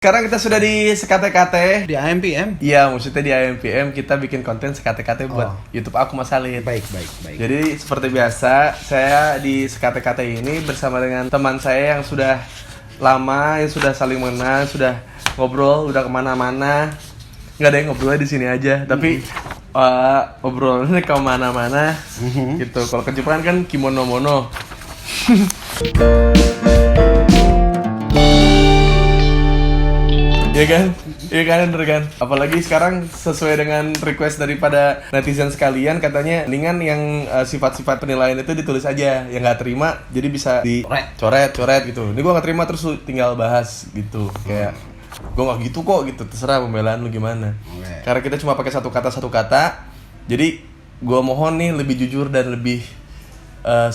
Sekarang kita sudah di Sekate-Kate. Di AMPM? Iya, maksudnya di AMPM kita bikin konten Sekate-Kate buat YouTube aku Mas Halid. Baik. Jadi seperti biasa, saya di Sekate-Kate ini bersama dengan teman saya yang sudah lama, yang sudah saling mengenal, sudah ngobrol, udah kemana-mana. Nggak ada yang ngobrolnya di sini aja, tapi ngobrolnya kemana-mana gitu. Kalau ke Jepang kan kimono-mono. Iya kan, bener kan? Apalagi sekarang sesuai dengan request daripada netizen sekalian, katanya mendingan yang sifat-sifat penilaian itu ditulis aja, yang nggak terima jadi bisa dicoret gitu. Ini gue nggak terima terus lu tinggal bahas gitu, kayak gue nggak gitu kok gitu, terserah pembelaan lu gimana. Karena kita cuma pakai satu kata, jadi gue mohon nih lebih jujur dan lebih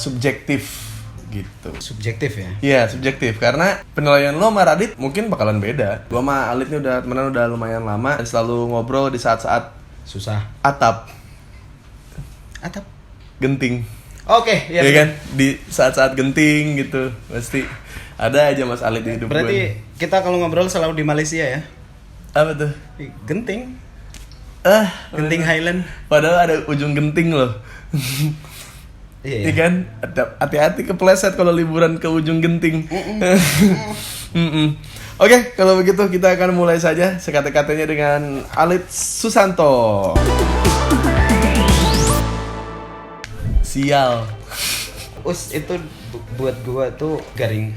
subjektif gitu. Subjektif ya? Iya, subjektif. Karena penilaian lo sama Radit mungkin bakalan beda. Gua sama Alit nih udah temenan udah lumayan lama dan selalu ngobrol di saat-saat Susah. atap genting. Oke, Iya kan? Di saat-saat genting gitu. Pasti ada aja Mas Alit di hidup gue. Berarti kita kalau ngobrol selalu di Malaysia ya? Apa tuh? Genting. Genting Highland. Padahal ada ujung genting loh. Iya kan? Hati-hati kepleset kalau liburan ke ujung genting. Oke, kalau begitu kita akan mulai saja sekate-katenya dengan Alit Susanto. Sial. Itu buat gua tuh garing.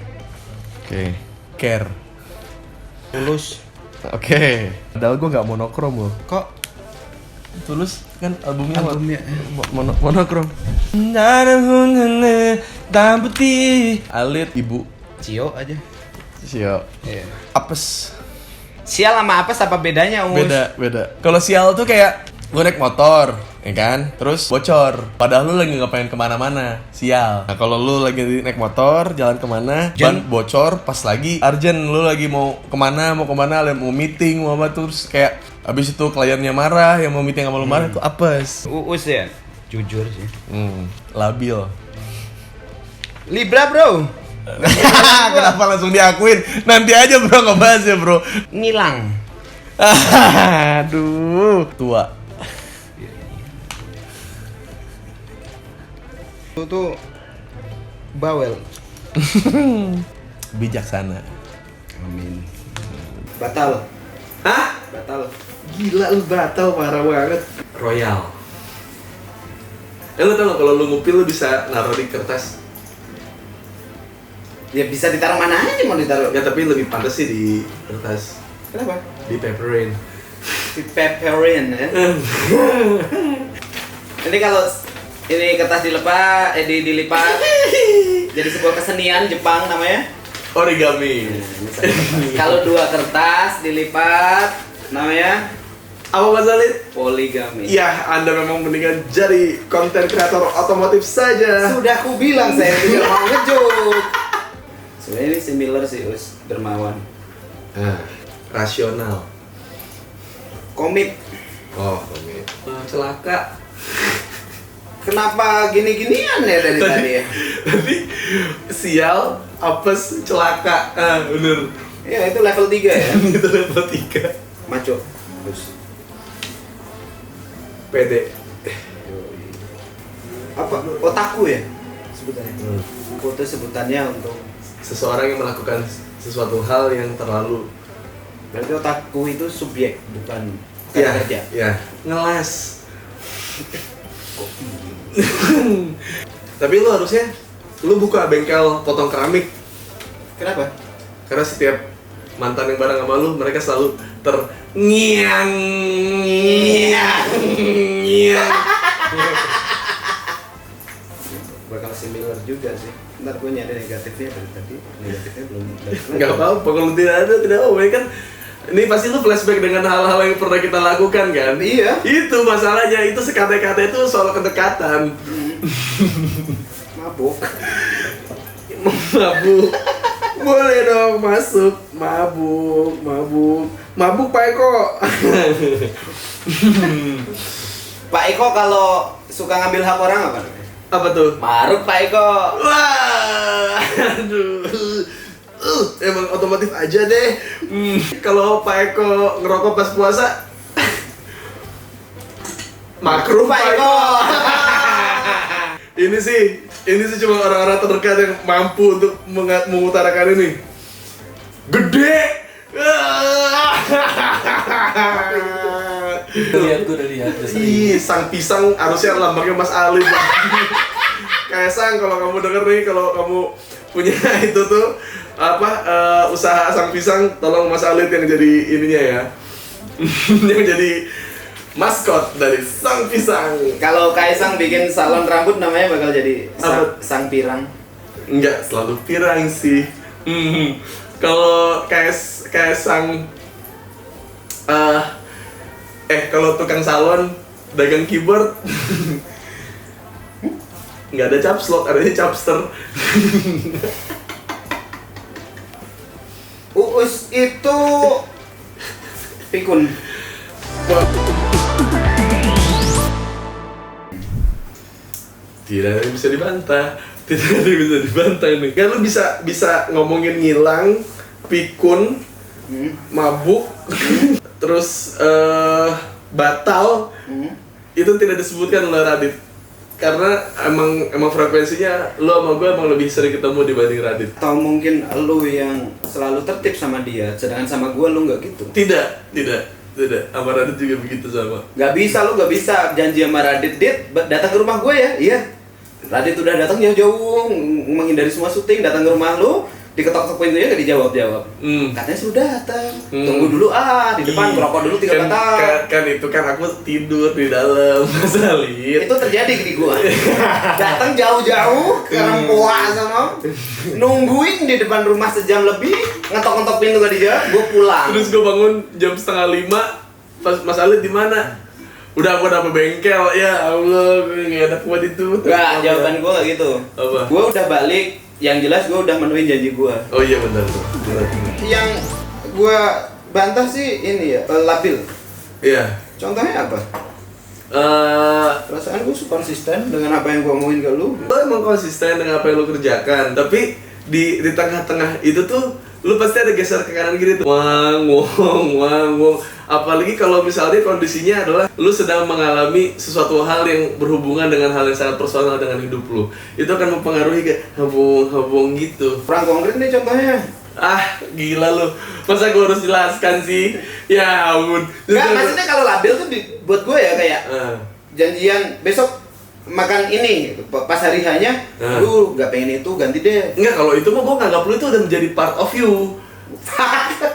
Oke. Care. Tulus. Oke. Padahal gue nggak monokrom loh. Kok Tulus kan albumnya monokrom. Alit ibu Cio aja. Sial. Iya. Apes. Sial sama apes apa bedanya, Umus? Beda. Kalau sial tuh kayak lu naik motor, ya kan? Terus bocor. Padahal lu lagi nggak pengen kemana-mana. Sial. Nah kalau lu lagi naik motor, jalan kemana, ban bocor, pas lagi urgent, lu lagi mau kemana, mau meeting, mau apa, terus kayak abis itu kliennya marah, yang mau meeting sama lu marah, itu apes. Uus ya? Jujur sih. Labil. Libra, bro. Kenapa langsung diakuin? Nanti aja bro, ngebahas ya bro. Ngilang. Aduh, tua. Itu bawel. Bijaksana. Amin. Batal. Hah? Batal. Gila lu batal, parah banget. Royal. Lu tau gak kalau lu ngupil lu bisa naruh di kertas? Ya bisa ditaruh mana aja mau ditaruh. Ya tapi lebih pantas sih di kertas. Kenapa? Di paperin. Di paperin ya. Ini kalau ini kertas dilipat jadi sebuah kesenian Jepang namanya Origami. Kalau dua kertas dilipat namanya Apa Mas Alit? poligami. Ya, Anda memang mendingan jadi konten kreator otomotif saja. Sudah aku bilang saya tidak mau ngejok. Sebenarnya ini similar sih Us Dermawan. Rasional. Komit. Oh, komit. Celaka. Kenapa gini-ginian ya dari tadi ya? Tadi sial, apes, celaka. Bener. Ya itu level 3 ya. Itu level 3. Maco. Terus Pede. apa? Otaku ya sebutannya. Foto sebutannya untuk Seseorang yang melakukan sesuatu hal yang terlalu. berarti otaku itu subjek bukan Iya, kerja. iya. Ngeles. Tapi lu harusnya buka bengkel potong keramik. Kenapa? Karena setiap mantan yang bareng sama lu, mereka selalu ngiang. Bakal similar juga sih. Ntar gue nyari negatifnya dari tadi. Negatifnya belum. Nggak apa-apa, kalau tidak ada, tidak apa-apa. Kan ini pasti lu flashback dengan hal-hal yang pernah kita lakukan kan? Iya. Itu masalahnya, itu sekate-kate itu soal kedekatan. Mabuk. Mabuk. Boleh dong masuk. Mabuk Pak Eko. Pak Eko kalau suka ngambil hak orang apa? Apa tuh? Maruk Pak Eko. Wah, aduh. Emang otomotif aja deh. Kalau Pak Eko ngerokok pas puasa, makruh Pak Eko. Ini sih cuma orang-orang terdekat yang mampu untuk mengutarakan ini. Gede. Gue udah lihat. Ih, sang pisang harusnya lambangnya Mas Ali. Kayak sang, kalau kamu denger nih, kalau kamu punya itu tuh usaha sang pisang, tolong Mas Alit yang jadi ininya ya. Yang jadi maskot dari sang pisang. Kalau Kaisang bikin salon rambut namanya bakal jadi sang pirang. Enggak selalu pirang sih. Kalau kayak sang kalau tukang salon dagang keyboard nggak ada caps lock, adanya capster. Uus itu pikun. Tidak ada yang bisa dibantah. Tidak ada yang bisa dibantah nih. Kan lu bisa ngomongin ngilang, pikun, mabuk, terus batal. Itu tidak disebutkan oleh Radit. Karena emang frekuensinya lo sama gue emang lebih sering ketemu dibanding Radit. Atau mungkin lu yang selalu tertib sama dia, sedangkan sama gue lu nggak gitu. Tidak. Sama Radit juga begitu sama. Gak bisa janji sama Radit, Dit, datang ke rumah gue ya. Iya. Radit udah datang jauh-jauh menghindari semua syuting, datang ke rumah lu, diketok-ketok pintunya gak dijawab-jawab. Katanya sudah datang. Tunggu dulu di depan ngerokok dulu 3 kata. Kan itu kan aku tidur di dalam, Mas Alit. Itu terjadi di gua. Datang jauh-jauh ke Rempoa sana. Nungguin di depan rumah sejam lebih, ngetok-ngetok pintu gak dijawab, gua pulang. Terus gua bangun jam 4:30, pas Mas Alit di mana? Udah aku dapet bengkel, ya Allah, nggak ada kuat itu. Enggak, jawaban gua nggak gitu. Apa? Gua udah balik, yang jelas gua udah menuhin janji gua. Oh iya benar tuh. Yang gua bantah sih ini ya, labil. Iya. Contohnya apa? Perasaan gua konsisten dengan apa yang gua omongin ke lu. Lo emang konsisten dengan apa yang lo kerjakan, tapi di tengah-tengah itu tuh lu pasti ada geser ke kanan kiri tuh. Wang. Apalagi kalau misalnya kondisinya adalah lu sedang mengalami sesuatu hal yang berhubungan dengan hal yang sangat personal dengan hidup lu. Itu akan mempengaruhi kayak habung gitu. Kurang konkret nih contohnya. Gila lu. Masa gue harus jelaskan sih? Ya ampun. Enggak, maksudnya kalau labil tuh buat gue ya kayak janjian besok makan ini pas hari hanya, lu gak pengen itu ganti deh. Enggak, kalau itu mah gue nganggap lu itu udah menjadi part of you.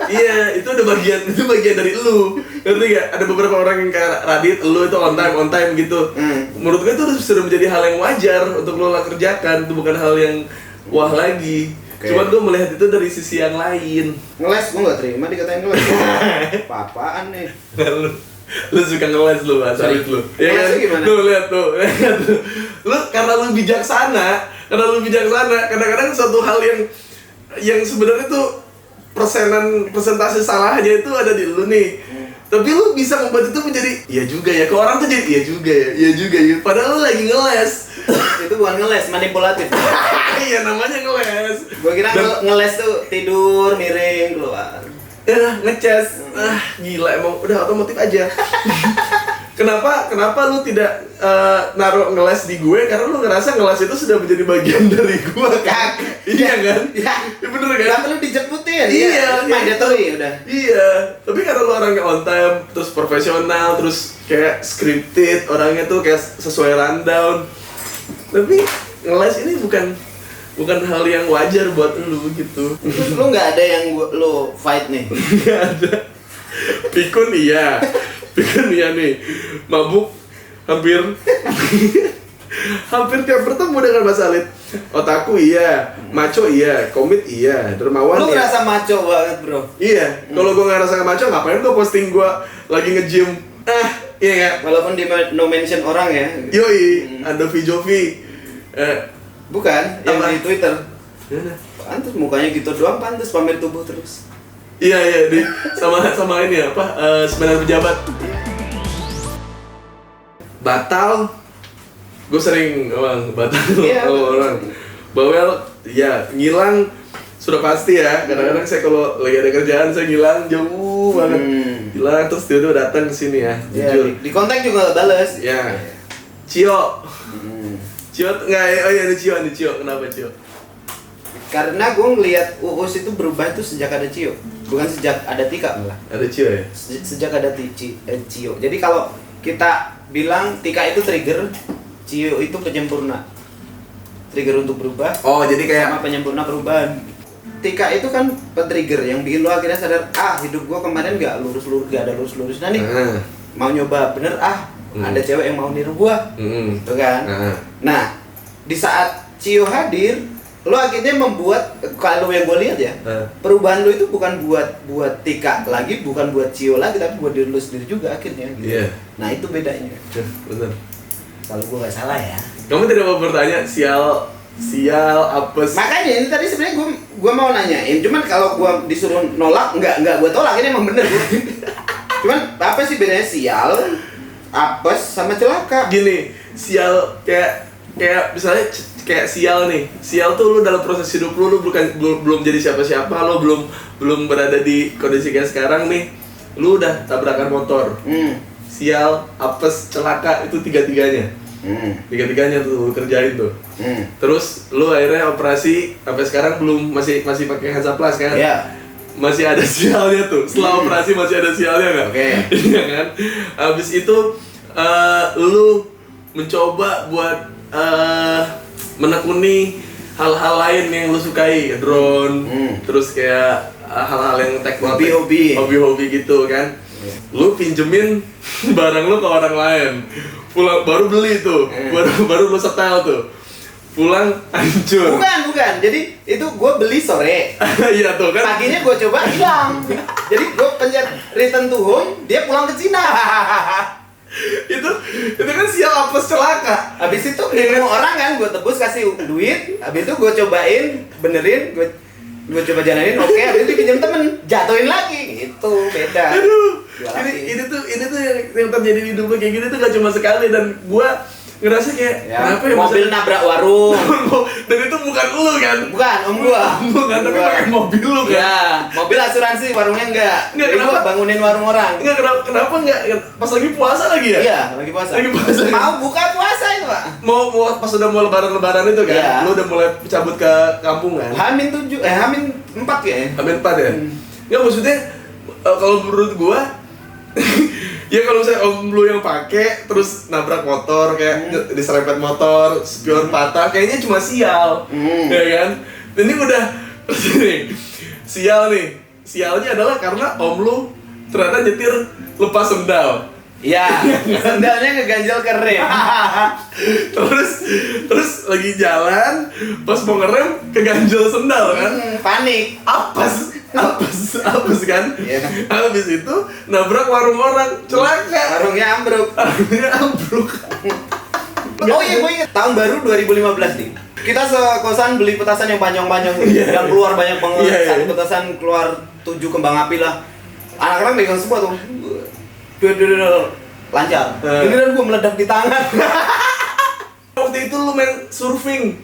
Iya, itu udah bagian dari lu. Ngerti gak? Ada beberapa orang yang kayak Radit, lu itu on time gitu. Menurut gue itu sudah menjadi hal yang wajar untuk lo kerjakan. Itu bukan hal yang wah lagi. Cuman gue melihat itu dari sisi yang lain. Ngeles, gue gak terima dikatain ngeles. Apa-apaan nih? Lu suka ngeles lu, Asarit lu. Ya kan? Gimana? Tuh, lihat tuh. Lu karena lu bijaksana, kadang-kadang suatu hal yang sebenarnya tuh persentase salahnya itu ada di lu nih. Tapi lu bisa membuat itu menjadi iya juga ya. Ke orang tuh jadi iya juga ya. Padahal lu lagi ngeles. Itu bukan ngeles, manipulatif. Iya, namanya ngeles. Gua kira ngeles tuh tidur miring keluar. Ngeces. Gila emang udah otomotif aja. Kenapa lu tidak naruh ngeles di gue? Karena lu ngerasa ngeles itu sudah menjadi bagian dari gue kan? Iya kan? Iya. Bener kan? Kenapa lu dijemputin? Iya. Mandatory udah. Iya. Tapi karena lu orangnya on time, terus profesional, terus kayak scripted, orangnya tuh kayak sesuai rundown. Tapi ngeles ini bukan hal yang wajar buat lu gitu. Lu nggak ada yang lu fight nih? Nggak ada. Pikun iya nih. Mabuk hampir tiap bertemu dengan Mas Alit. Otaku iya, maco iya, komit iya, dermawan Lu iya. ngerasa maco banget bro. Iya, kalau gue nggak ngerasa maco, ngapain gue posting gue lagi nge-gym? Iya nggak? Walaupun di no mention orang ya. Yoi, ada Jovi. Bukan, yang Apa? di Twitter. Mana? Pantes mukanya gitu doang, pantes pamer tubuh terus. Iya, di sama ini ya, seminar pejabat. Batal. Gue sering batal Iya, orang. Bawel, ya, ngilang sudah pasti ya. Kadang-kadang saya kalau lagi ada kerjaan saya ngilang jauh banget. Hilang terus dia tuh datang ke sini ya. Jujur. Di kontak juga bales. Ya. Cio. Cio enggak oh ya ada Cio. Kenapa Cio? Karena gue ngelihat Uus itu berubah itu sejak ada Cio. Bukan sejak ada Tika malah. Ada Cio ya? Sejak ada Cio. Jadi kalau kita bilang Tika itu trigger, Cio itu penyempurna. Trigger untuk berubah. Oh, jadi kayak sama penyempurna perubahan. Tika itu kan trigger yang bikin lo akhirnya sadar, hidup gua kemarin gak ada lurus-lurusnya nih. Mau nyoba bener ada cewek yang mau niru gua. Tuh kan? Nah, di saat Cio hadir, lo akhirnya membuat, kalau yang gue lihat ya, perubahan lo itu bukan buat Tika lagi, bukan buat Cio lagi, tapi buat diri lo sendiri juga akhirnya gitu. Nah, itu bedanya. Bener. Kalau gue nggak salah ya. Kamu tidak mau bertanya sial apes. Makanya ini tadi sebenarnya gue mau nanyain, cuman kalau gue disuruh nolak, nggak gue tolak, ini emang bener gua. Cuman apa sih bedanya sial, apes sama celaka? Gini, sial kayak misalnya kayak sial nih. Sial tuh lu dalam proses hidup lu belum jadi siapa-siapa, lu belum berada di kondisi kayak sekarang nih. Lu udah tabrakan motor. Sial, apes, celaka itu tiga-tiganya. Tiga-tiganya tuh lu kerjain tuh. Terus lu akhirnya operasi sampai sekarang masih pakai Hansaplast kan? Iya. Masih ada sialnya tuh. Setelah operasi masih ada sialnya kan? Oke. Iya kan? Habis itu lu mencoba buat menekuni hal-hal lain yang lu sukai, drone, terus kayak hal-hal yang teknologi, hobi-hobi gitu kan. Lu pinjemin barang lu ke orang lain. Pulang baru beli tuh, baru lu setel tuh. Pulang hancur. Bukan. Jadi itu gue beli sore. Iya tuh kan. Paginya gue coba hilang. Jadi gue pencet return to home, dia pulang ke Cina. itu kan sial apes celaka. Habis itu ketemu orang kan, gue tebus kasih duit. Habis itu gue cobain, benerin, gue coba jalanin, oke. Habis itu pinjam temen, jatuhin lagi. Itu beda. Aduh. Ini tuh yang terjadi di hidup gue kayak gini tuh gak cuma sekali, dan gue ngerasa kayak kenapa ya mobil nabrak warung. Dan itu bukan lu kan? Bukan, om gua. Bukan, tapi pakai mobil lu kan? Ya, mobil asuransi, warungnya enggak. Jadi kenapa? gua bangunin warung orang. Enggak, kenapa enggak? Pas lagi puasa lagi ya? Iya, lagi puasa. Mau buka puasa itu, Pak. Mau pas udah mau lebaran itu kan? Iya. Lu udah mulai cabut ke kampung kan? Hamin 4 ya? Hamin 4 ya? Enggak, maksudnya kalau menurut gua ya kalau misalnya om lu yang pakai terus nabrak motor kayak diserempet motor, spion patah, kayaknya cuma sial. Ya kan? Ini udah sial nih. Sialnya adalah karena om lu ternyata nyetir lepas sendal. Iya, sendalnya ngeganjel ke rem. terus lagi jalan, pas mau ngerem keganjel sendal kan? Panik. Apes kan? Iya. Habis itu nabrak warung orang, celaka. Warungnya ambruk. Oh iya, gue inget tahun baru 2015 nih. Kita sekosan beli petasan yang panjang-panjang tuh, yang keluar banyak banget. Satu petasan keluar 7 kembang api lah. Anak-anak megang semua tuh. Lancar. Ini kan gue meledak di tangan. Waktu itu lu main surfing.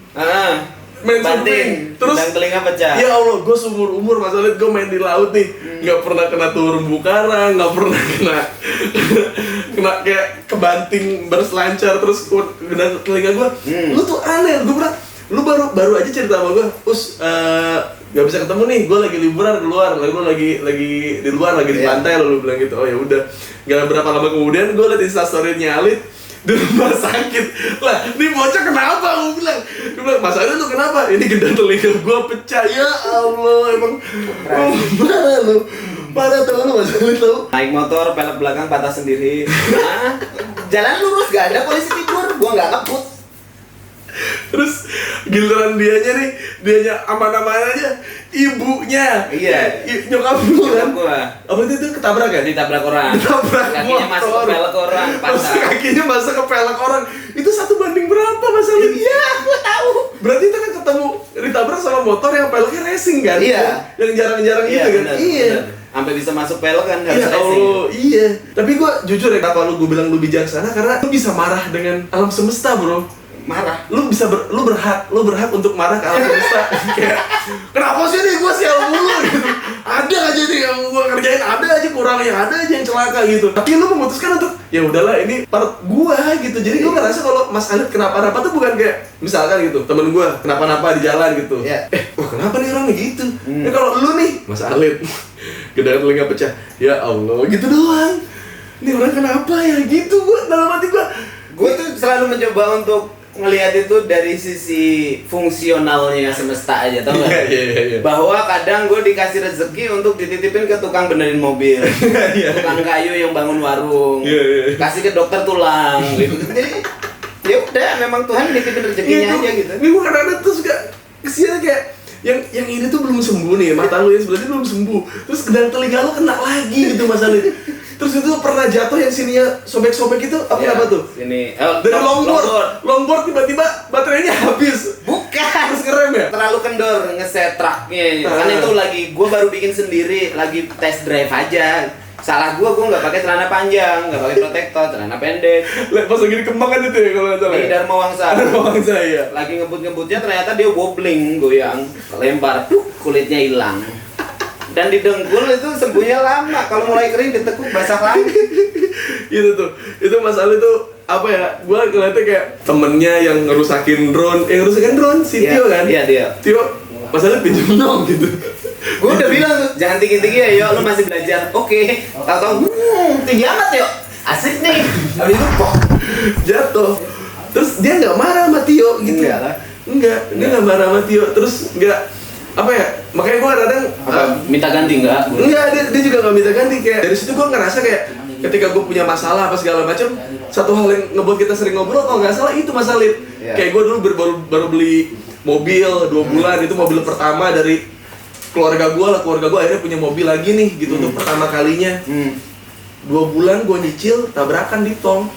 Main banting, surfing. Terus telinga pecah. Ya Allah, gue seumur masalah gue main di laut nih, nggak pernah kena terumbu karang, nggak pernah kena kayak kebanting berselancar terus kena telinga gue. Lu tuh aneh, gue bilang, lu baru aja cerita sama gue, nggak bisa ketemu nih, gue lagi liburan keluar, gue lagi di luar, lagi di pantai, lu bilang gitu. Oh ya udah, nggak berapa lama kemudian gue liat instastory-nya Alit di rumah sakit. Lah, ini bocah kenapa? Gue bilang, Mas Alit lu kenapa? Ini gendang telinga gue pecah. Ya Allah, emang parah tuh lu Mas Alit tau. Naik motor, pelek belakang patah sendiri. Jalan lurus, gak ada polisi tidur, gue gak ngebut. Terus giliran dianya aman-aman aja, ibunya, iya, nyokap lu kan, apa itu ketabrak kan? Ditabrak orang, kakinya masuk ke pelek orang, kakinya masuk ke pelek orang, itu 1 banding berapa masalahnya? Iya, gue tahu. Berarti itu kan ketemu ditabrak sama motor yang peleknya racing kan? Iya, yang jarang-jarang gitu kan? Bener, iya. Bener. Sampai bisa masuk pelek kan harus racing. Oh iya. Tapi gue jujur ya, kenapa gue bilang lu bijaksana, karena lu bisa marah dengan alam semesta, bro. marah. Lu berhak untuk marah ke alam semesta. Kayak kenapa sih nih gue sial mulu gitu. Ada aja nih yang gue kerjain, ada aja kurangnya, ada aja yang celaka gitu. Tapi lu memutuskan untuk ya udahlah ini part gue gitu. Jadi gue ngerasa kalau Mas Alit kenapa-napa tuh bukan kayak misalkan gitu temen gue kenapa-napa di jalan gitu. Kenapa nih orangnya gitu? Ya kalau lu nih Mas Alit gedangan telinga pecah, ya Allah gitu doang. Ini orang kenapa ya gitu, gue dalam hati Gue tuh selalu mencoba untuk ngelihat itu dari sisi fungsionalnya semesta aja, tau gak? Iya. Bahwa kadang gue dikasih rezeki untuk dititipin ke tukang benerin mobil, tukang kayu yang bangun warung, kasih ke dokter tulang, gitu. Jadi ya udah, memang Tuhan nitipin rezekinya aja gitu. Ini gue kadang-kadang tuh suka kesian kayak yang ini tuh belum sembuh nih, mata lu yang sebelah ini belum sembuh, terus kedang telinga lu kena lagi gitu Mas Alit. Terus itu pernah jatuh yang sininya sobek-sobek itu apa tuh? Ini dari longboard tiba-tiba baterainya habis. Bukan. Terus ngerem ya? Terlalu kendor ngeset truknya. Kan itu lagi gue baru bikin sendiri, lagi test drive aja. Salah gue nggak pakai celana panjang, nggak pakai protektor, celana pendek. Pas lagi di Kemang kan itu ya kalau nggak salah. Di Dharma Wangsa ya. Lagi ngebut-ngebutnya ternyata dia wobbling, goyang, lempar, kulitnya hilang. Dan di dengkul itu sembuhnya lama. Kalau mulai kering ditekuk basah lagi. Gitu tuh. Itu Mas Ali tuh apa ya? Gua ngeliatnya kayak temennya yang ngerusakin drone, si Tio kan? Iya, dia. Tio, Mas Ali pinjam dong gitu. Gue udah bilang tuh, jangan tinggi-tinggi ya, yo, lu masih belajar. Oke. Tahu-tahu, tinggi amat yo. Asik nih. Habis itu pok, jatuh. Terus dia nggak marah sama Tio gitu. Enggak, dia nggak marah sama Tio. Terus nggak apa ya, makanya gue kadang minta ganti enggak, dia juga nggak minta ganti. Kayak dari situ gue ngerasa kayak ketika gue punya masalah apa segala macam, satu hal yang ngebuat kita sering ngobrol kalau nggak salah itu Mas Alit. Kayak gue dulu baru beli mobil 2 bulan, itu mobil pertama dari keluarga gue akhirnya punya mobil lagi nih gitu untuk pertama kalinya. 2 bulan gue nyicil, tabrakan di tol.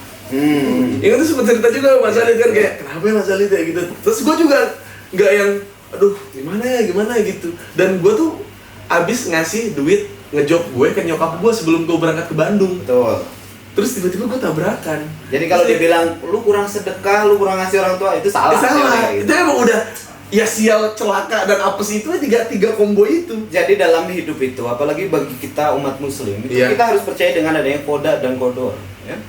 Ingat tuh sempet cerita juga Mas Alit kan, kayak kenapa ya Mas Alit ya gitu. Terus gue juga nggak yang aduh gimana gitu. Dan gue tuh abis ngasih duit ngejob gue ke nyokap gue sebelum gue berangkat ke Bandung. Betul. Terus tiba-tiba gue tabrakan. Jadi kalau dibilang lu kurang sedekah, lu kurang ngasih orang tua, itu salah. Itu emang udah ya sial, celaka dan apes itu tiga combo itu. Jadi dalam hidup itu, apalagi bagi kita umat muslim, itu kita harus percaya dengan adanya koda dan kodor, ya.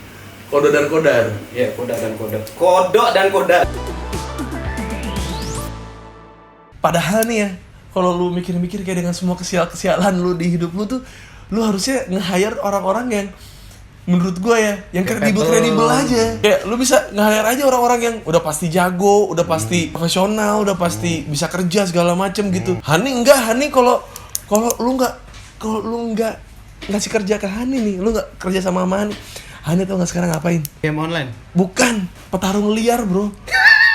Kodo dan kodar. Iya, koda dan kodar. Kodok dan kodar. Padahal nih ya, kalau lu mikir-mikir kayak dengan semua kesialan lu di hidup lu tuh, lu harusnya nge-hire orang-orang yang menurut gue ya, yang kredibel aja. Kayak lu bisa nge-hire aja orang-orang yang udah pasti jago, udah pasti profesional, udah pasti bisa kerja segala macem gitu. Hani kalau lu nggak ngasih kerja ke Hani nih, lu nggak kerja sama Hani. Hani tau nggak sekarang ngapain? Game online? Bukan, petarung liar bro.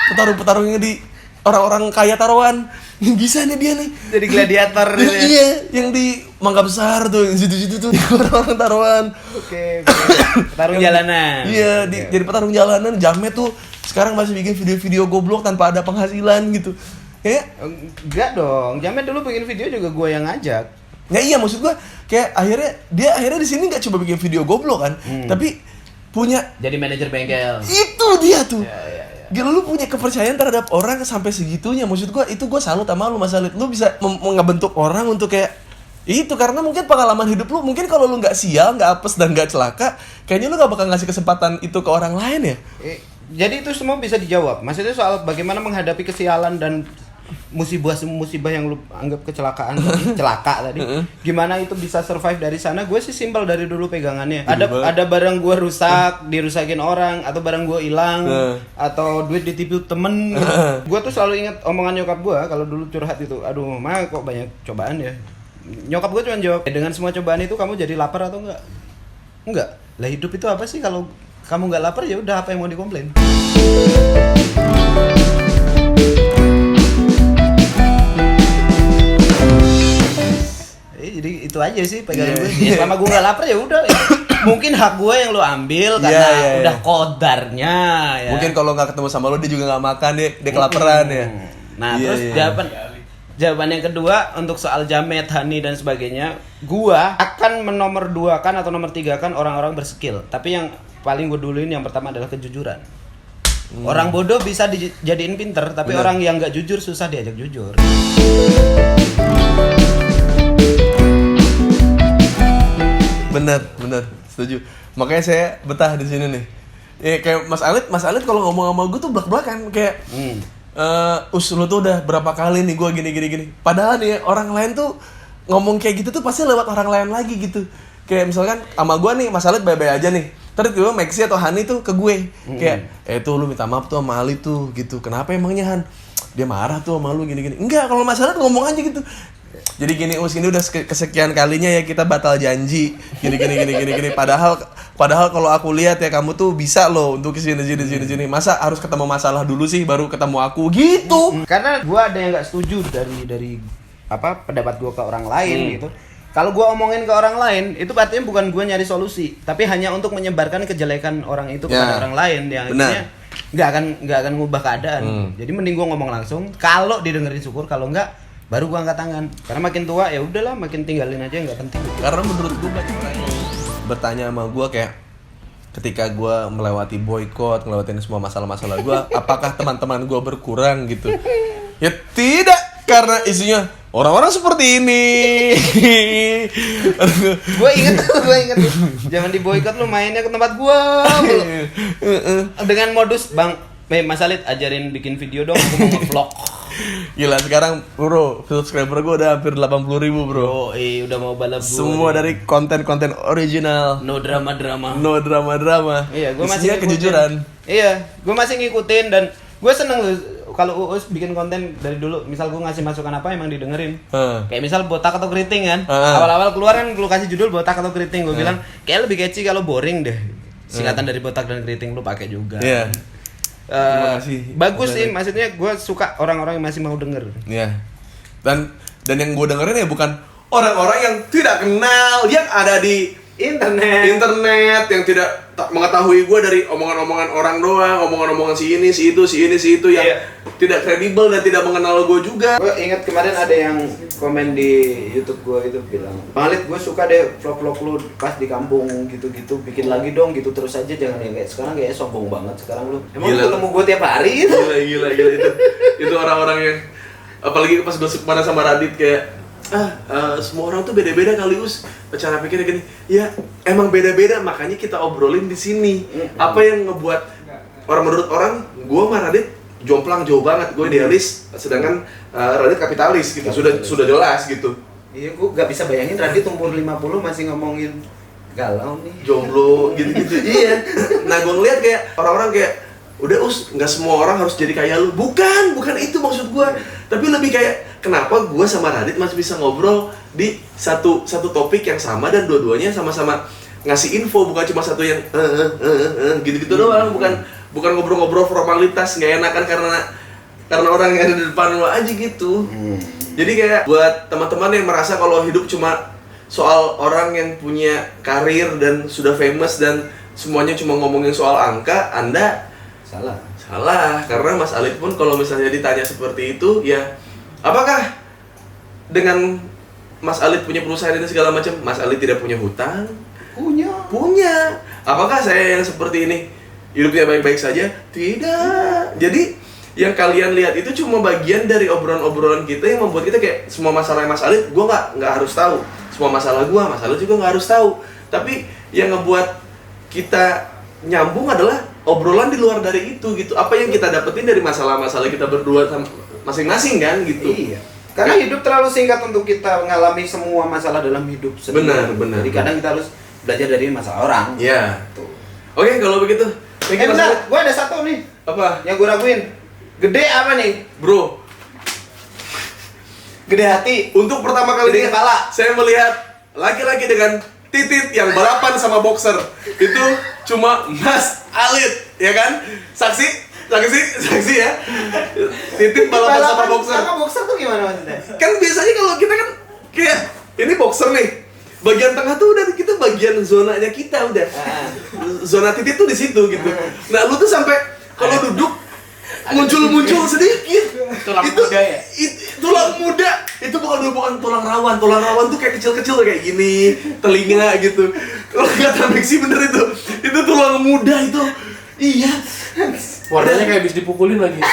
Petarungnya di orang-orang kaya taruhan. Bisa nih dia nih jadi gladiator nih ya? Iya, yang di Mangga Besar tuh, yang situ-situ tuh orang-orang taruhan. Oke. Petarung jalanan. Iya, jadi petarung jalanan. Jamet tuh sekarang masih bikin video-video goblok tanpa ada penghasilan gitu. Ya? Enggak dong, Jamet dulu bikin video juga gue yang ngajak. Ya iya, maksud gue kayak akhirnya di sini nggak coba bikin video goblok kan, tapi punya jadi manajer bengkel. Itu dia tuh. Ya. Gila, lu punya kepercayaan terhadap orang sampai segitunya. Maksud gua, itu gua salut sama lu Mas Alit. Lu bisa ngebentuk orang untuk kayak itu karena mungkin pengalaman hidup lu. Mungkin kalau lu nggak sial, nggak apes dan nggak celaka, kayaknya lu nggak bakal ngasih kesempatan itu ke orang lain ya. Jadi itu semua bisa dijawab. Maksudnya soal bagaimana menghadapi kesialan dan musibah yang lu anggap kecelakaan celaka tadi. Gimana itu bisa survive dari sana? Gue sih simpel dari dulu pegangannya. Ada barang gue rusak, dirusakin orang, atau barang gue hilang, atau duit ditipu temen. Gue tuh selalu ingat omongan nyokap gue kalau dulu curhat itu. Aduh, mah kok banyak cobaan ya. Nyokap gue cuma jawab, dengan semua cobaan itu kamu jadi lapar atau enggak? Enggak. Lah hidup itu apa sih kalau kamu nggak lapar, ya udah, apa yang mau dikomplain? Jadi itu aja sih pegangan gue. Ya, selama gue nggak lapar ya udah. Mungkin hak gue yang lo ambil karena udah kodarnya. Ya. Mungkin kalau nggak ketemu sama lo dia juga nggak makan, dia kelaparan ya. Nah terus jawaban yang kedua untuk soal Jamet, Hani dan sebagainya, gua akan menomor 2-kan atau nomor 3-kan orang-orang berskill. Tapi yang paling gue duluin yang pertama adalah kejujuran. Orang bodoh bisa dijadiin pinter, tapi Bener. orang yang nggak jujur susah diajak jujur. Bener, setuju. Makanya saya betah di sini nih. Ya kayak Mas Alit kalau ngomong sama gue tuh belak-belakan kayak lu tuh udah berapa kali nih gue gini. Padahal nih orang lain tuh ngomong kayak gitu tuh pasti lewat orang lain lagi gitu. Kayak misalkan sama gue nih, Mas Alit bye-bye aja nih. Terus tiba-tiba Maxi atau Hani tuh ke gue kayak, tuh lu minta maaf tuh sama Ali tuh gitu. Kenapa emangnya Han? Dia marah tuh sama lu gini. Enggak, kalau Mas Alit ngomong aja gitu. Jadi gini ini udah kesekian kalinya ya kita batal janji gini. Padahal kalau aku lihat ya kamu tuh bisa loh untuk kesini. Masa harus ketemu masalah dulu sih baru ketemu aku gitu. Karena gua ada yang nggak setuju dari apa pendapat gua ke orang lain gitu. Kalau gua omongin ke orang lain itu artinya bukan gua nyari solusi, tapi hanya untuk menyebarkan kejelekan orang itu kepada orang lain yang akhirnya nggak akan ngubah keadaan. Jadi mending gua ngomong langsung. Kalau didengerin syukur, kalau nggak baru gua angkat tangan. Karena makin tua ya udahlah, makin tinggalin aja, nggak penting. Karena menurut gue banyak orang yang bertanya sama gue kayak ketika gue melewati boykot, ngelewatin semua masalah-masalah gue, apakah teman-teman gue berkurang gitu? Ya tidak, karena isinya orang-orang seperti ini. Gue inget zaman di boykot lu mainnya ke tempat gua dengan modus Mas Alit ajarin bikin video dong, aku mau nge-vlog. Gila sekarang bro, subscriber gue udah hampir 80.000 bro. Oh udah mau balap gua. Semua dari konten-konten original. No drama. Iya, gue masih kejujuran. Iya, gue masih ngikutin dan gue seneng loh kalau Uus bikin konten dari dulu. Misal gue ngasih masukan apa emang didengerin. Kayak misal botak atau keriting kan. Awal-awal keluar kan lu kasih judul botak atau keriting, gue bilang kayak lebih catchy kalau boring deh. Singkatan dari botak dan keriting lu pakai juga. Iya. Terima kasih. Bagus sih, maksudnya gue suka orang-orang yang masih mau denger. Iya. Dan yang gue dengerin ya bukan orang-orang yang tidak kenal, yang ada di internet yang tidak mengetahui gue dari omongan-omongan orang doang, omongan-omongan si ini, si itu yang tidak kredibel dan tidak mengenal gue juga. Gue ingat kemarin ada yang komen di YouTube gue itu bilang, Bang Alit, gue suka deh vlog-vlog lu pas di kampung gitu-gitu, bikin lagi dong gitu terus aja, jangan yang kayak sekarang kayaknya sombong banget sekarang lu. Emang lu ketemu gue tiap hari gitu? Gila itu orang-orang yang apalagi pas gue mana sama Radit kayak semua orang tuh beda-beda kali Us. Cara pikirnya gini, ya emang beda-beda makanya kita obrolin di sini. Apa yang ngebuat menurut orang, gue sama Radit jomplang jauh banget. Gue idealis, sedangkan Radit kapitalis gitu. Sudah jelas gitu. Iya, gue gak bisa bayangin Radit umur 50 masih ngomongin galau nih, jomblo gitu-gitu. Iya. Nah gue ngeliat kayak orang-orang kayak udah Us, nggak semua orang harus jadi kayak lu. Bukan itu maksud gue. Tapi lebih kayak kenapa gue sama Radit masih bisa ngobrol di satu topik yang sama dan dua-duanya sama-sama ngasih info, bukan cuma satu yang gitu-gitu doang, bukan ngobrol-ngobrol formalitas nggak enakan karena orang yang ada di depan lo aja gitu. Jadi kayak buat teman-teman yang merasa kalau hidup cuma soal orang yang punya karir dan sudah famous dan semuanya cuma ngomongin soal angka, Anda salah, karena Mas Alit pun kalau misalnya ditanya seperti itu, ya apakah dengan Mas Alit punya perusahaan ini segala macam, Mas Alit tidak punya hutang? Punya. Apakah saya yang seperti ini hidupnya baik-baik saja? Tidak. Jadi yang kalian lihat itu cuma bagian dari obrolan-obrolan kita yang membuat kita kayak semua masalah Mas Alit, gue nggak harus tahu. Semua masalah gue, Mas Alit juga nggak harus tahu. Tapi yang ngebuat kita nyambung adalah obrolan di luar dari itu gitu. Apa yang kita dapetin dari masalah-masalah kita berdua masing-masing kan gitu. Iya. Karena hidup terlalu singkat untuk kita mengalami semua masalah dalam hidup sendiri. Benar. Jadi kadang kita harus belajar dari masalah orang. Iya. Tuh. Oke, kalau begitu. Bentar, gue ada satu nih. Apa? Yang gue raguin. Gede apa nih? Bro, gede hati. untuk pertama kali Gede kepala. saya melihat laki-laki dengan titit yang balapan sama boxer. Itu cuma Mas Alit, ya kan? Saksi ya. Titit balapan sama boxer. Sama boxer tuh gimana maksudnya? Kan biasanya kalau kita kan kayak ini boxer nih. Bagian tengah tuh udah kita bagian zonanya kita udah. Zona titit tuh di situ gitu. Nah, lu tuh sampai kalau duduk muncul sedikit. Tulang muda ya? Tulang muda. Itu bukan tulang rawan. Tulang rawan tuh kayak kecil-kecil kayak gini, telinga gitu. Kalau kata Mexi bener itu tulang muda itu. Iya. Warnanya kayak habis dipukulin lagi.